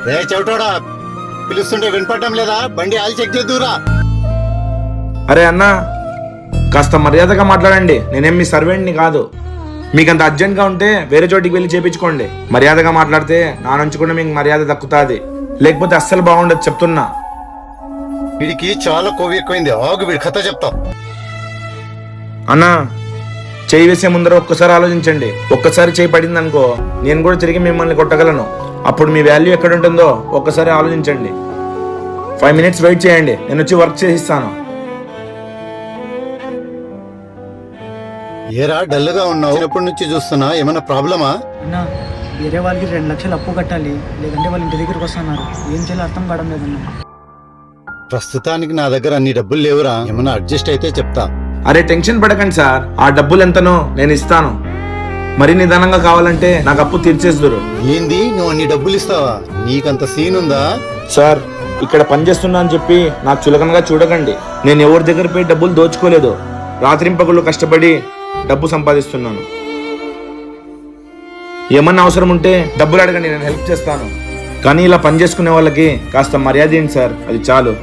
రే చెవిటోడా, పిలుస్తుంటే వినపడటం లేదా? బండి ఆయిల్ చెక్ చేద్దురా. అరే అన్నా, కాస్త మర్యాదగా మాట్లాడండి. నేనేం మీ సర్వెంట్ని కాదు. మీకంత అర్జెంట్గా ఉంటే వేరే చోటికి వెళ్ళి చేపించుకోండి. మర్యాదగా మాట్లాడితే నా నుంచి కూడా మీకు మర్యాద దక్కుతుంది. లేకపోతే అస్సలు బాగుండదు చెప్తున్నా. వీడికి చాలా కొవ్వు ఎక్కువైంది. ఆగు, వీడి కథ చెప్తా. అన్నా, చేయి వేసే ముందర ఒక్కసారి ఆలోచించండి. ఒక్కసారి చేయి పడింది అనుకో, నేను కూడా తిరిగి మిమ్మల్ని కొట్టగలను. అప్పుడు మీ వాల్యూ ఎక్కడ ఉంటుందో ఒక్కసారి ఆలోచించండి. 5 minutes వెయిట్ చేయండి, నేను వచ్చి వర్క్ చేసిస్తాను. ఏరా డల్గా ఉన్నావు? చిన్నప్పటి నుంచి చూస్తున్నా, ఏమైనా ప్రాబ్లమా? అన్నా, వేరే వాళ్ళకి 2 లక్షలు అప్పు కట్టాలి, లేదంటే వాళ్ళ ఇంటి దగ్గరికి వస్తున్నారు. ఏం చేయాలో అర్థం కావడం లేదన్నా. ప్రస్తుతానికి నా దగ్గర అన్ని డబ్బులు లేవురా. ఏమైనా అడ్జస్ట్ అయితే చెప్తా. అరే టెన్షన్ పడకండి సార్, ఆ డబ్బులు ఎంతనో నేను ఇస్తాను. మరి నిదానంగా కావాలంటే నాకు అప్పు తీర్చేస్తురు. ఏంది, నువ్వు అన్ని డబ్బులు ఇస్తావా? నీకంత సీన్ ఉందా? సార్, ఇక్కడ పనిచేస్తున్నా అని చెప్పి నాకు చులకనగా చూడకండి. నేను ఎవరి దగ్గర పోయి డబ్బులు దోచుకోలేదు. రాత్రింపగుళ్ళు కష్టపడి డబ్బు సంపాదిస్తున్నాను. ఏమన్నా అవసరం ఉంటే డబ్బులు అడగండి, నేను హెల్ప్ చేస్తాను. కానీ ఇలా పని చేసుకునే వాళ్ళకి కాస్త మర్యాద ఏంటి సార్, అది చాలు.